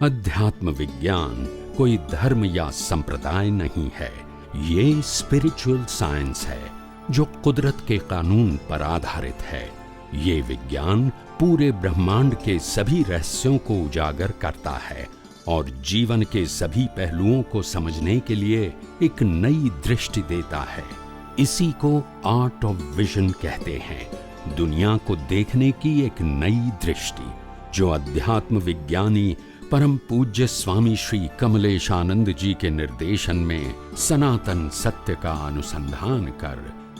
अध्यात्म विज्ञान कोई धर्म या संप्रदाय नहीं है, ये स्पिरिचुअल साइंस है जो कुदरत के कानून पर आधारित है। ये विज्ञान पूरे ब्रह्मांड के सभी रहस्यों को उजागर करता है और जीवन के सभी पहलुओं को समझने के लिए एक नई दृष्टि देता है। इसी को आर्ट ऑफ विजन कहते हैं, दुनिया को देखने की एक नई दृष्टि, जो अध्यात्म विज्ञानी परम पूज्य स्वामी श्री कमलेशानंद जी के निर्देशन में सनातन सत्य का अनुसंधान कर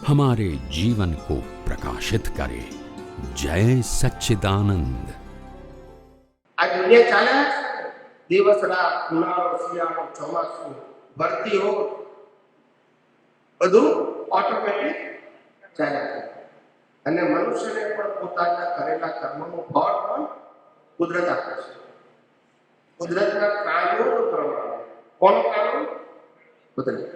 हमारे जीवन को प्रकाशित करे। जय सच्चिदानंद। आज दुनिया चाले दिवस रात उनाळो શિયાળો ચોમાસું ભરતી હો બધું ઓટોમેટિક ચાલે અને મનુષ્યને પણ પોતાના કરેલા કર્મનું ફળ પણ કુદરત આપે છે। કુદરતના કાનૂન પ્રમાણે કોણ કાનૂન? કુદરત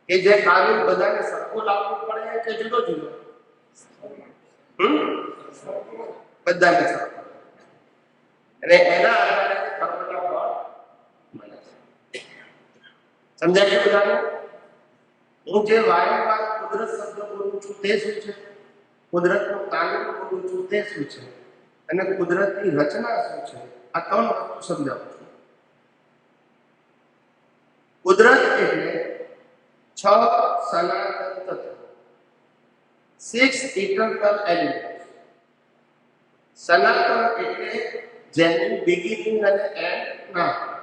કે જે કાનૂન બધાને સરખો લાગુ પડે કે જુદો જુદો? બધાને સરખો અને એના આધારે કર્મના ફળ મળે છે। સમજાય છે બધાને? હું જે વારંવાર કુદરત શબ્દ બોલું છું તે શું છે? કુદરતનું કાનૂન બોલું છું તે શું છે? અને કુદરતની રચના શું છે? આ ત્રણ વસ્તુ સમજાવું છું। કુદરત એટલે 6 સનાતન તત્વો, 6 ઇટરનલ એલિમેન્ટ્સ। સનાતન એટલે જેનું બિગિનિંગ અને એન્ડ ના હોય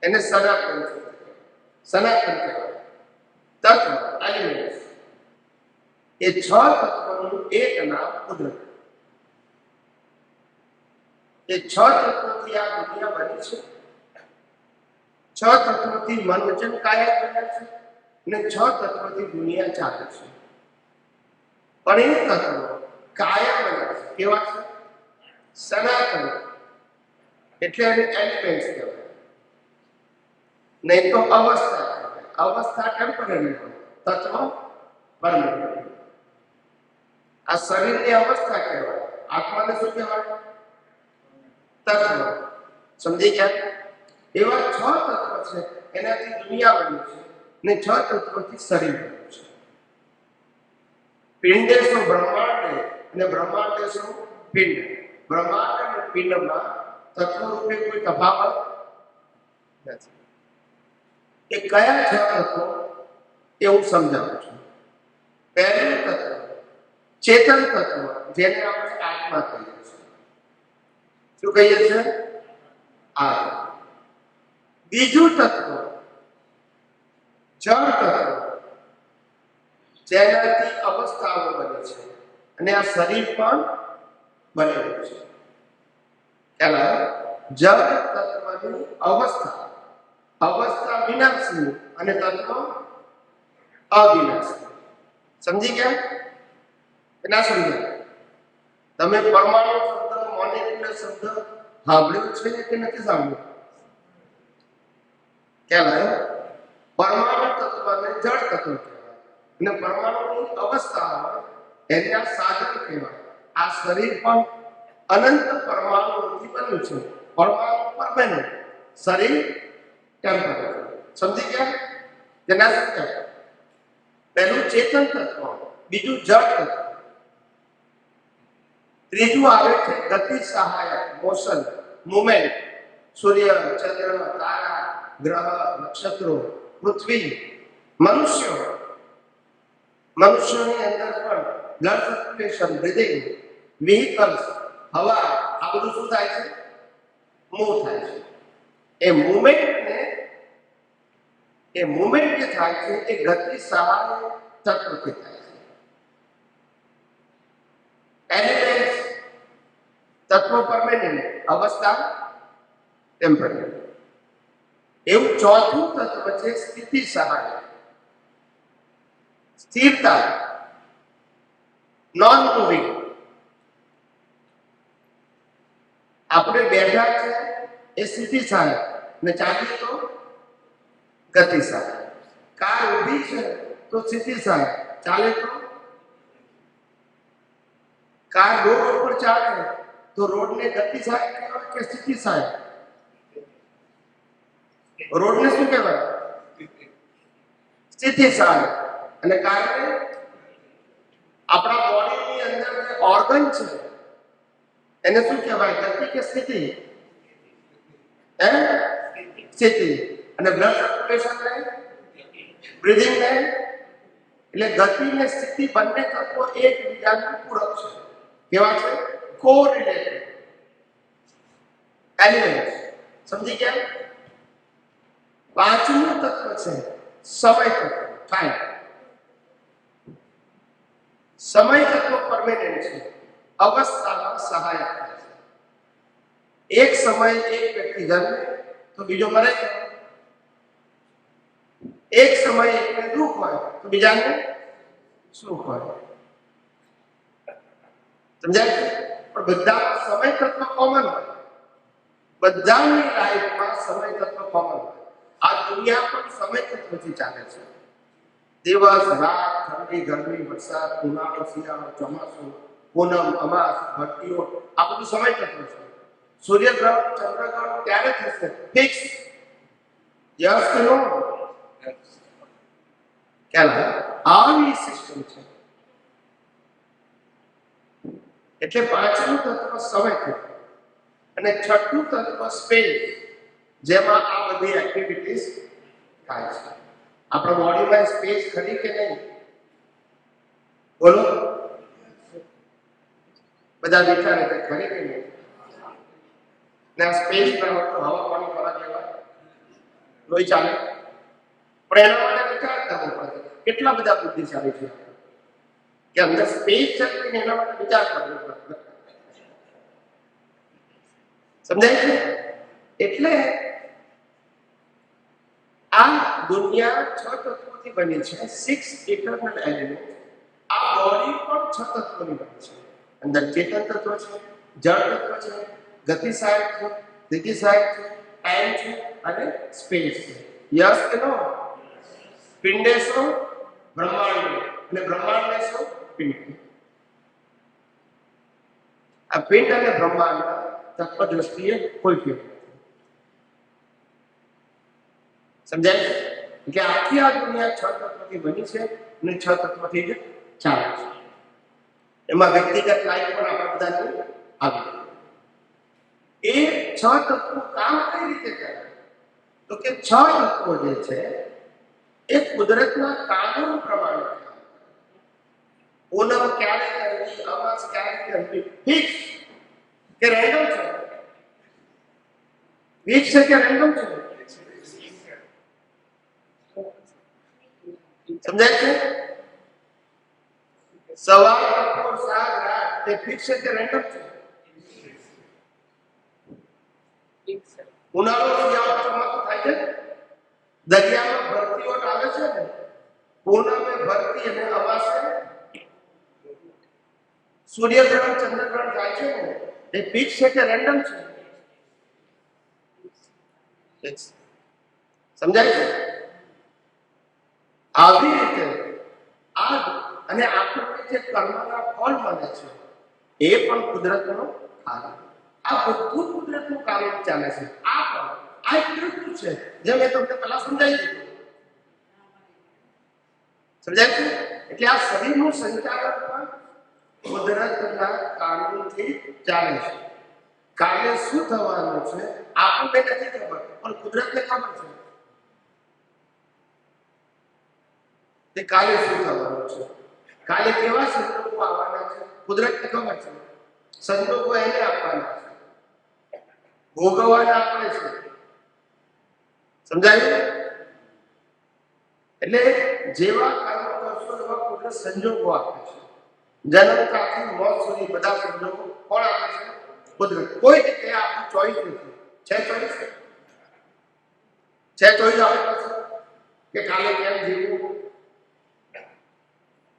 એને સનાતન સનાતન કહેવાય। તત્વ એલિમેન્ટ્સ એ 6 તત્વોનું એક નામ કુદરત। એ 6 તત્વોથી આ દુનિયા બની છે। 6 તત્વોથી મન વચન કાયા બન્યા છે અને 6 તત્વોથી દુનિયા ચાલે છે। પણ એ તત્વો કાયા બન્યા છે કેવા છે? સનાતન, એટલે એને એલિમેન્ટ્સ કહેવાય, નહીં તો અવસ્થા કહેવાય। અવસ્થા ટેમ્પરરી હોય, તત્વ પરમેનન્ટ। આ શરીરની અવસ્થા કહેવાય, આત્માને શું કહેવાય? તત્વ। સમજી ગયા? એવા 6 તત્વ છે, એનાથી દુનિયા બની છે ને 6 તત્વથી શરીર બન્યું છે। પિંડેશો બ્રહ્માંડે અને બ્રહ્માંડેશો પિંડ। બ્રહ્માંડ અને પિંડમાં તત્વ રૂપે કોઈ તફાવત નથી। એ કયા 6 તત્વો એ હું સમજાવું છું। પહેલું તત્વ ચેતન તત્વ, જેને આપણે આત્મા કહીએ છીએ। શું કહીએ છીએ? આત્મા। બીજું તત્વ જળ તત્વ, જેનાથી અવસ્થાઓ બને છે અને આ શરીર પણ બનેલું છે। ખ્યાલ આવ્યો? જળ તત્વની અવસ્થા, અવસ્થા વિનાશી અને તત્વ અવિનાશી। સમજી ગયા કે ના સમજ્યા? તમે પરમાણુ શબ્દ, મોલેક્યુલર શબ્દ સાંભળ્યો છે કે નથી સાંભળ્યો? ખ્યાલ આવ્યો? પરમાણુ તત્વને જળ તત્વ કહેવાય અને પરમાણુની અવસ્થા હોય એને આ સાધન કહેવાય। આ શરીર પણ અનંત પરમાણુઓથી બન્યું છે। પરમાણુ પરમેનન્ટ, શરીર ટેમ્પરરી। સમજી ગયા કે ના સમજ્યા? પહેલું ચેતન તત્વ, બીજું જળ તત્વ, ત્રીજું આવે છે ગતિ સહાયક, મોશન, મુવમેન્ટ। સૂર્ય, ચંદ્ર, તારા, ગ્રહ, નક્ષત્રો, પૃથ્વી, મનુષ્યો। મનુષ્યોની અંદર પણ બ્લડ સર્ક્યુલેશન, બ્રીથિંગ, વ્હીકલ્સ, હવા, આ બધું શું થાય છે? મૂવ થાય છે। એ મુવમેન્ટ જે થાય છે એ ગતિ સહાયક તત્વથી થાય છે। એલિમેન્ટ્સ, તત્વ પરમેનન્ટ, અવસ્થા ટેમ્પરરી। એવું ચોથું તત્વ છે સ્થિતિ સહાયક, સ્થિરતા, નોન મૂવિંગ। આપણે બેઠા છે એ સ્થિતિ સહાયક ને ચાલીએ તો ગતિ સહાયક। કાર ઊભી છે તો સ્થિતિ સહાયક, ચાલે તો કાર રોડ ઉપર ચાલે તો રોડને ગતિ સહાયક કહેવાય કે સ્થિતિ સહાયક? રોડને શું કહેવાય? સ્થિતિશાળ. અને કારણે આપણા બોડીની અંદર જે ઓર્ગન છે એને શું કહેવાય? ગતિ કે સ્થિતિ? સ્થિતિ. અને બ્લડ સર્ક્યુલેશન ને, બ્રીધિંગ ને, એટલે ગતિ ને સ્થિતિ બંને તત્વો એકબીજાના પૂરક છે. કેવા છે? Correlated elements. સમજી ગયા? પાંચમું તત્વ છે સમય તત્વ, ટાઈમ. સમય તત્વ પરમેનન્ટ છે, અવસ્થામાં સહાયક થાય છે. એક સમયે એક વ્યક્તિ જન્મે તો બીજો મરે છે. એક સમયે એકને દુઃખ હોય તો બીજાને સુખ હોય. સમજાય છે? પણ બધામાં સમય તત્વ કોમન હોય. બધાની લાઈફમાં સમય તત્વ કોમન હોય. આ દુનિયા પણ સમય તત્વથી ચાલે છે. દિવસ રાત, ઠંડી ગરમી, વરસાદ, ઉનાળો શિયાળો ચોમાસું, પૂનમ અમાસ, ભરતીઓ, આ બધું સમય તત્વ છે. સૂર્યગ્રહણ ચંદ્રગ્રહણ ક્યારે થશે? ફિક્સ. યસ કે નો? ખ્યાલ આવી સિસ્ટમ છે. એટલે પાંચમું તત્વ સમય તત્વ અને છઠ્ઠું તત્વ સ્પેસ, જેમાં આ બધી એક્ટિવિટીઝ થાય છે. આપણા બોડીમાં સ્પેસ ખરી કે નહીં? બોલો, બધા વિચારે કે ખરી કે નહીં? ને સ્પેસ ના હોય તો હવા પાણી ખોરાક લેવાય, લોહી ચાલે. પણ એના માટે વિચાર કરવો પડે. કેટલા બધા બુદ્ધિશાળી છે કે અંદર સ્પેસ છે, એના માટે વિચાર કરવો પડે. સમજાય છે? એટલે આ દુનિયા 6 તત્વોથી બની છે, 6 ઇટરનલ એલિમેન્ટ. આ બોડી પણ 6 તત્વોની બની છે. અંદર ચેતન તત્વ છે, જળ તત્વ છે, ગતિ સહાયક છે, સ્થિતિ સહાયક છે, ટાઈમ છે અને સ્પેસ છે. યસ કે નો? પિંડેશો બ્રહ્માંડ અને બ્રહ્માંડેશો પિંડ. આ પિંડ અને બ્રહ્માંડ તત્વ દ્રષ્ટિએ કોઈ ફેર નથી. સમજાય? કે આખી આ દુનિયા 6 તત્વથી બની છે અને 6 તત્વથી જ ચાલે છે. એમાં વ્યક્તિગત લાઈફ પણ આપણા બધાની આવી. એ 6 તત્વો કામ કઈ રીતે કરે? તો કે 6 તત્વો જે છે એ કુદરતના કાનૂન પ્રમાણે પૂનમ ક્યારે કરવી, અમાસ ક્યારે કરવી, ફિક્સ કે રેન્ડમ છે? ફિક્સ છે કે રેન્ડમ છે? સમજાય છે? સવાર, બપોર, સાંજ, રાત તે ફિક્સ છે કે રેન્ડમ છે? ઉનાળો શિયાળો ચોમાસું થાય છે. દરિયામાં ભરતીઓ આવે છે ને, પૂનમે ભરતી અને અમાસે સૂર્યગ્રહણ ચંદ્રગ્રહણ થાય છે ને, એ ફિક્સ છે કે રેન્ડમ છે? સમજાય છે? આવી રીતે આ અને આપણને જે કર્મના ફળ મળે છે એ પણ કુદરતનો કાનૂન. આ બધું કુદરતનું કાનૂન ચાલે છે. આ પણ આ એક કૃત્ય છે, જે મેં તમને પહેલા સમજાવી દીધું. સમજાય છે? એટલે આ શરીરનું સંચાલન પણ કુદરતના કાનૂનથી ચાલે છે. કાલે શું થવાનું છે આપણને નથી ખબર, પણ કુદરતને ખબર છે. તે કાલે શું થવાનું છે, કાલે કેવા સંજોગો આવવાના છે, કુદરતને ખબર છે. સંજોગો એને આપવાના છે, ભોગવવાના આપણે છે. સમજાય? એટલે જેવા કર્મ કરશો એવા કુદરત સંજોગો આપે છે. જન્મતાથી મોત સુધી બધા સંજોગો કોણ આપે છે? કુદરત. કોઈ જગ્યાએ આપણી ચોઈસ નથી. છે ચોઈસ? છે ચોઈસ આપણી પાસે કે કાલે કેમ જીવવું?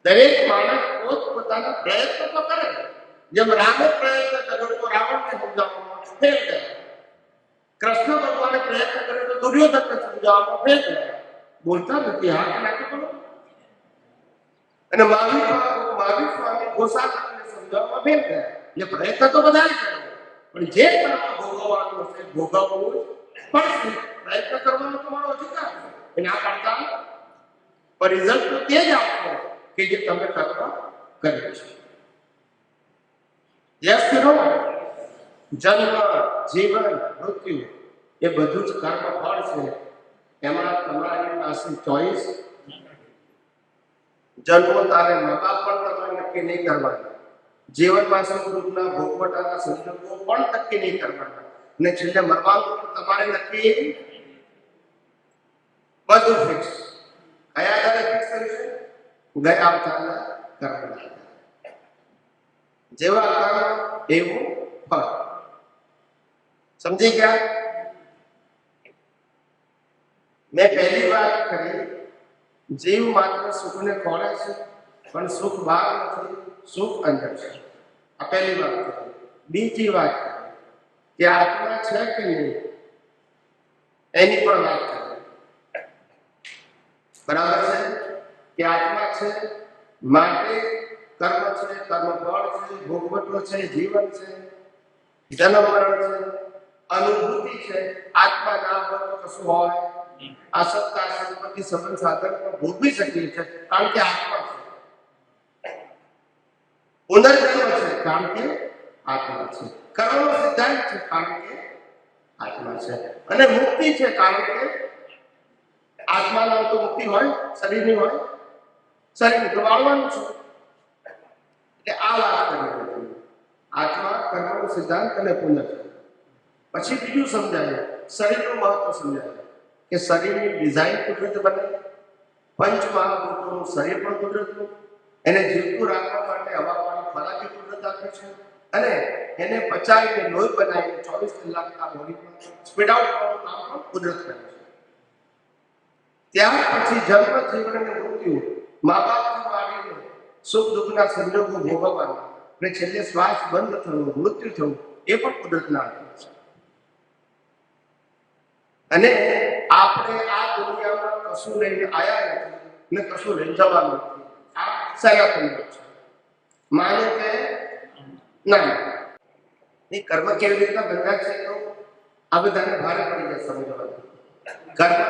દરેક માણસ પોતપોતાના પ્રયત્ન તો કરે. જેમ રામે પ્રયત્ન કર્યો તો રાવણને સમજાવવામાં ફેલ ગયા. કૃષ્ણ ભગવાને પ્રયત્ન કર્યો તો દુર્યોધનને સમજાવવામાં ફેલ ગયા. બોલતા નથી, હા કે ના બોલો. અને મહાવીર સ્વામી ગોસાકરને સમજાવવામાં ફેલ ગયા. એટલે પ્રયત્ન તો બધા કર્યો, પણ જે કર્મ ભોગવવાનું છે ભોગવવું પણ પ્રયત્ન કરવાનો તમારો અધિકાર છે. ના પાડતા પણ રિઝલ્ટ તો તે જ આવશે કે જે તમે કરવા કર્યું છે. યસ કે નો? જન્મ, જીવન, મૃત્યુ એ બધું જ કર્મ ફળ છે. એમાં તમારી પાસે ચોઈસ. જન્મ તારે મા બાપ પણ તમારે નક્કી નહીં કરવાના, જીવનમાં સુખ દુઃખના ભોગવટાના સંજોગો પણ નક્કી નહીં કરવાના, અને છેલ્લે મરવાનું પણ તમારે નક્કી, બધું ફિક્સ. કયા આધારે ફિક્સ કર્યું છે? ગયા અવતારના કર્મના. જેવા કર્મ એવું ફળ. સમજી ગયા? મેં પહેલી વાત કરી, જીવ માત્ર સુખને ખોળે છે, પણ સુખ બહાર નથી, સુખ અંદર છે. આ પહેલી વાત કરી. બીજી વાત કરી કે આત્મા છે કે નહીં, એની પણ વાત કરી. બરાબર છે કે આત્મા છે માટે કર્મ છે, કર્મ ફળ છે, ભોગવટો છે, જીવન છે, જન્મ મરણ છે, અનુભૂતિ છે. આત્મા ના હોય તો કશું હોય. આ સત્તા સંપત્તિ સંબંધ સાધન પણ ભોગવી શકીએ છીએ કારણ કે આત્મા છે. પુનર્જન્મ છે કારણ કે આત્મા છે. કર્મનો સિદ્ધાંત છે કારણ કે આત્મા છે. અને મુક્તિ છે કારણ કે આત્મા ના તો મુક્તિ હોય, શરીરની હોય. શરીર તો વાળવાનું છે. એટલે આ વાત કરી આત્મા, કર્મનો સિદ્ધાંત અને પુનર્જન્મ. પછી બીજું સમજાય, શરીરનું મહત્વ સમજાય કે શરીરની ડિઝાઇન કુદરત બને. પંચ મહાભૂતોનું શરીર પણ કુદરતનું. એને જીવતું રાખવા માટે હવા પાણી ખોરાકી કુદરત આપે છે, અને એને પચાવીને લોહી બનાવીને 24 કલાક આ બોડી પર સ્પીડ આઉટ કરવાનું કામ પણ કુદરત કરે છે. ત્યાર પછી જન્મ, જીવન અને મૃત્યુ, મા બાપથી માંડીને સુખ દુઃખના સંજોગો ભોગવવાના, અને છેલ્લે શ્વાસ બંધ થવું, મૃત્યુ થવું, એ પણ કુદરતના હાથમાં છે. અને આપણે આ દુનિયામાં કશું લઈને આવ્યા નથી ને કશું લઈને જવાનું નથી. આ સનાતન છે. માનો કે ના, એ કર્મ કેવી રીતના બંધાય છે તો આ બધાને ભારે પડી જાય સમજવાનું. કર્મ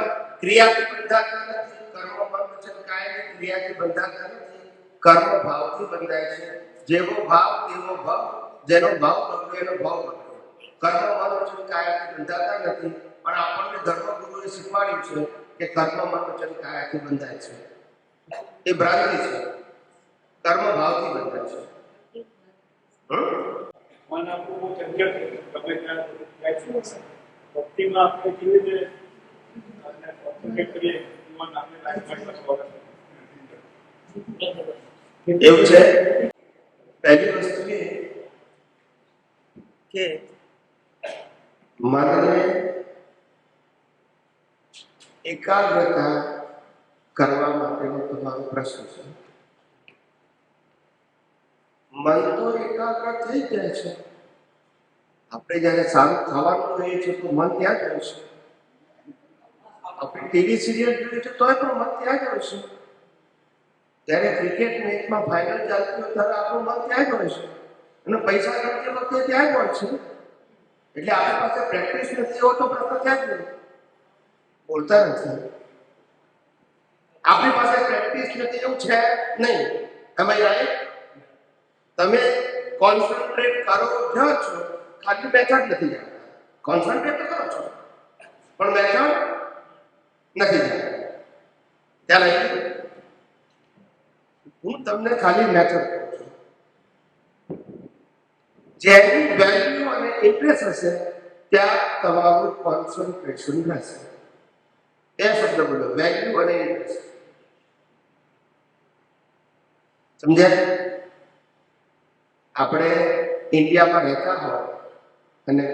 ક્રિયાથી બંધાતા નથી. કર્મ મન વચન કાયની ક્રિયાથી બંધાતા નથી. કર્મ ભાવથી બંધાય છે. જેવો ભાવ તેવો ભાવ, જેનો ભાવ બગડ્યો એનો ભાવ બગડ્યો. કર્મ મન વચન કાયથી બંધાતા નથી. પણ આપણને ધર્મગુરુએ શીખવાડ્યું છે કે કર્મ મન વચન કાયાથી બંધાય છે. એ ભ્રાંતિ છે. કર્મ ભાવથી બંધાય છે. મન આપણું બહુ ચંચળ છે. ગમે ત્યાં ભક્તિમાં આપણે કેવી રીતે કરીએ, મન આપણે એવું છે. પહેલી વસ્તુ એ કે મનને એકાગ્રતા કરવા માટેનો તમારો પ્રશ્ન છે. મન તો એકાગ્ર થઈ જાય છે. આપણે જયારે સારું ખાવાનું જોઈએ છે તો મન ત્યાં જ રહેશે. આપણે ટીવી સિરિયલ જોઈએ છે તોય પણ મન ત્યાં જ રહેશે. જ્યારે ક્રિકેટ મેચમાં ફાઇનલ ચાલતી હોય ત્યારે આપણું મન ત્યાં જ હોય છે, અને પૈસા ગણતી વખતે ત્યાં જ હોય છે. એટલે આપણી પાસે પ્રેક્ટિસ નથી એવો તો પ્રશ્ન ત્યાં જ નહીં. બોલતા નથી. આપણી પાસે પ્રેક્ટિસ નથી એવું છે નહીં. તમે રાઈટ? તમે કોન્સન્ટ્રેટ કરો જ છો, ખાલી મેથડ નથી જાણતા. કોન્સન્ટ્રેટ તો કરો છો પણ મેથડ નથી જાણતા. ત્યારે હું તમને ખાલી મેથડ કહું છું. જેની વેલ્યુ અને ઇન્ટરેસ્ટ હશે ત્યાં તમારું કોન્સન્ટ્રેશન રહેશે. એ શબ્દ બોલો, વેલ્યુ અને ઇન્ટરેસ્ટ. સમજ્યા? આપણે ઇન્ડિયામાં રહેતા હોય અને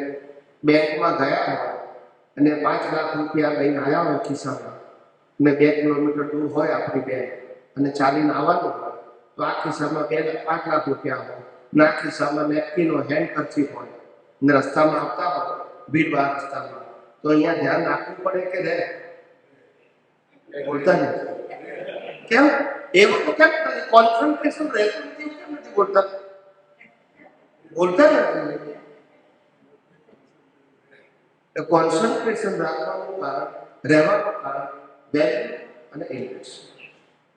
બેંકમાં ગયા હોય અને 5 લાખ રૂપિયા લઈને આવ્યા હોય ખિસ્સામાં, અને 2 કિલોમીટર દૂર હોય આપણી બેંક, અને ચાલીને આવવાનું હોય તો આ ખિસ્સામાં 5 લાખ રૂપિયા હોય, અને આ ખિસ્સામાં નેપકીનો હેન્ડ કરચીફ હોય, અને રસ્તામાં આવતા હોય ભીડભાડ રસ્તામાં, તો અહીંયા ધ્યાન રાખવું પડે કે રહે? બોલતા નથી. કેમ? એવું તો કેમ કોન્સન્ટ્રેશન રહેતું નથી? કેમ નથી બોલતા? બોલતા નથી. એ કોન્સન્ટ્રેશન રહેવાનું કારણ વેલ્યુ અને ઇન્ટરેસ્ટ.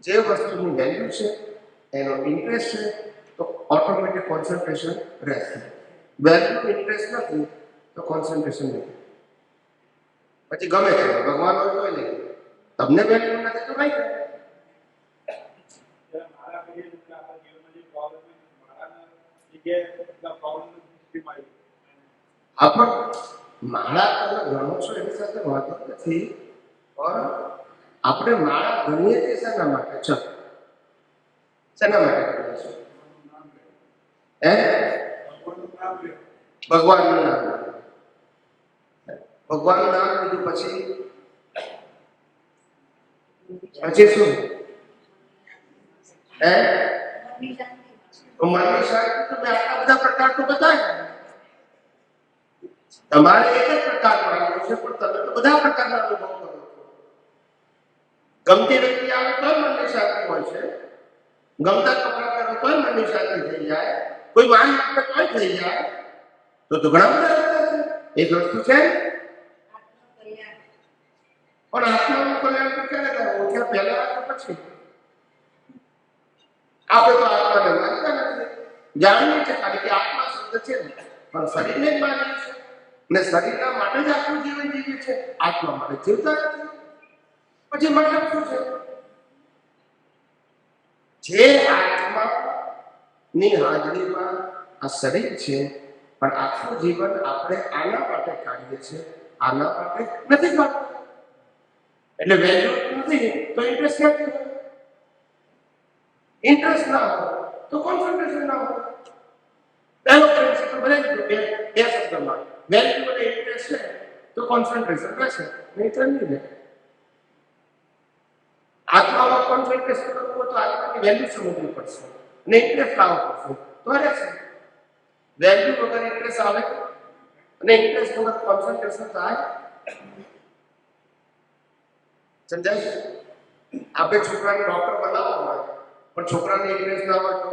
જે વસ્તુની વેલ્યુ છે એનો ઇન્ટરેસ્ટ છે તો ઓટોમેટિક કોન્સન્ટ્રેશન રહેશે. વેલ્યુ ઇન્ટરેસ્ટ નથી તો કોન્સન્ટ્રેશન નહીં. પછી ગમે તે ભગવાન હોય તોય નહીં. તમને વેલ્યુ નથી તો નહીં કરે. મારા કહીએ તો આપણા જીવનમાં જે પ્રોબ્લેમ છે મારાના જગ્યાએ બધા પ્રોબ્લેમ સિસ્ટમ આવી. પણ માળા તમે ગણો છો એની સાથે વાંધો નથી, પણ આપણે માળા ગણીએ છીએ શેના માટે? ચલ, શેના માટે ગણીએ છીએ? ભગવાનનું નામ. ભગવાનનું નામ લીધું પછી શું? મનની શાંતિ. તમે આટલા બધા પ્રકાર તો બતાવ્યા. તમારે એક જ પ્રકારનો અનુભવ છે, પણ તમે તો બધા પ્રકારના અનુભવ કરો છો. ગમતી વ્યક્તિ આવે તો મનની શાંતિ હોય છે, ગમતા કપડા પહેરો તો મનની શાંતિ થઈ જાય, કોઈ માન આપે તોય થઈ જાય. તો ઘણા બધા રસ્તા છે. એક વસ્તુ છે પણ આત્માનું કલ્યાણ તો ક્યારે કરવું? ત્યાં પહેલા કે પછી? આપણે તો આત્માને માનતા નથી. જાણીએ છીએ ખાલી કે આત્મા શબ્દ છે પણ શરીરને જ માનીએ છીએ ને શરીરના માટે જ આપણું જીવન જીવીએ છીએ, આત્મા માટે જીવતા નથી. પછી મતલબ શું છે? જે આત્માની હાજરીમાં આ શરીર છે પણ આખું જીવન આપણે આના માટે કાઢીએ છીએ, આના માટે નથી કાઢતા. એટલે વેલ્યુ નથી તો ઇન્ટરેસ્ટ ક્યાંથી હોય? ઇન્ટરેસ્ટ ના હોય તો કોન્સન્ટ્રેશન ના હોય. પહેલો પ્રિન્સિપલ બદલી બે શબ્દમાં વેલ્યુ અને ઇન્ટરેસ્ટ છે તો કોન્સન્ટ્રેશન રહેશે, નહીં તો નહીં રહે. આત્મામાં કોન્સન્ટ્રેશન કરવું હોય તો આત્માની વેલ્યુ સમજવી પડશે અને ઇન્ટરેસ્ટ લાવવો પડશે તો રહેશે. વેલ્યુ વગર ઇન્ટરેસ્ટ આવે અને ઇન્ટરેસ્ટ વગર કોન્સન્ટ્રેશન થાય. સમજાય? આપણે છોકરાને ડોક્ટર બનાવવા હોય પણ છોકરાને ઇન્ટરેસ્ટ ના હોય તો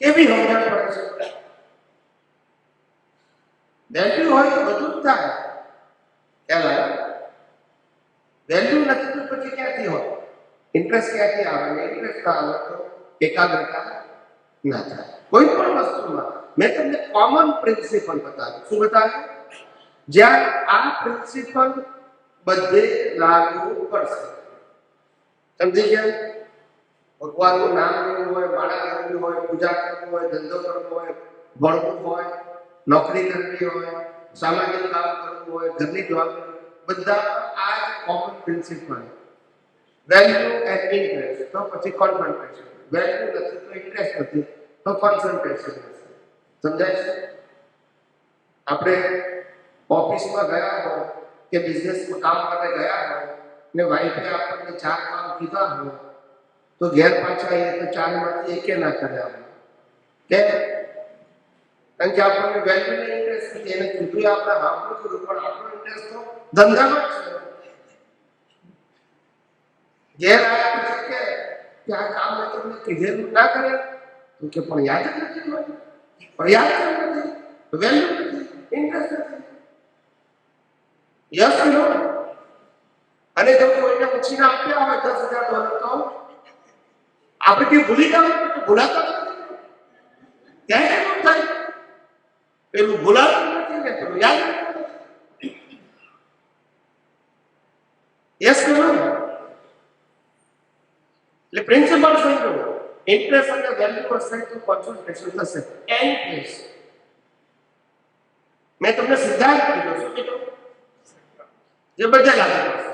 કેવી સમજણ પડે છે? વેલ્યુ હોય તો બધું જ થાય. ખ્યાલ વેલ્યુ નથી તો પછી ક્યાંથી હોય? ઇન્ટરેસ્ટ ક્યાંથી આવે? ઇન્ટરેસ્ટ ના આવે તો એકાગ્રતા ના થાય કોઈ પણ વસ્તુમાં. મેં તમને કોમન પ્રિન્સિપલ બતાવ્યું. શું બતાવ્યું? જ્યાં આ પ્રિન્સિપલ બધે લાગુ પડશે. સમજી ગયા? ભગવાનનું નામ લેવું હોય, માળા કરવી હોય, પૂજા કરવી હોય, ધંધો કરવો હોય, ભણવું હોય, નોકરી કરવી હોય, સામાજિક કામ કરવું હોય, ઘરની જવાબદારી, બધા આ જ common principal. Value and interest તો પછી કોન્સન્ટ્રેશન. વેલ્યુ નથી તો ઇન્ટરેસ્ટ નથી તો કોન્સન્ટ્રેશન નથી. સમજાય છે? આપણે ઓફિસમાં ગયા હોય કે બિઝનેસમાં કામ માટે ગયા હોય ને વાઈફે આપણને 4 કામ કીધા હોય તો ઘેર પાછા આવીએ તો 4 માંથી એકે ના કર્યા હોય. કેમ? કારણ કે આપણને વેલ્યુ ને ઇન્ટરેસ્ટ નથી. એને કીધું આપણે આપણું કીધું પણ આપણો ઇન્ટરેસ્ટ તો ધંધામાં જ છે. ઘેર આવ્યા પછી કે આ કામ મેં તમને કીધેલું ના કરે તો કે પણ યાદ જ નથી હોય. પણ યાદ કેમ નથી? વેલ્યુ નથી, ઇન્ટરેસ્ટ નથી. Yes no? અને જો કોઈને ઉછીના આપ્યા હોય $10,000 તો આપણે કે ભૂલી જાવ તો ભૂલાતા નથી. ત્યાં કેમ થાય? પેલું ભૂલાતું નથી ને પેલું યાદ નથી. Yes no? એટલે પ્રિન્સિપલ સમજો. ઇન્ટરેસ્ટ અને વેલ્યુ હશે તો કોન્સન્ટ્રેશન થશે. એની પ્લેસ મેં તમને સિદ્ધાંત કીધો. શું કીધું? જે બધે લાગુ પડશે.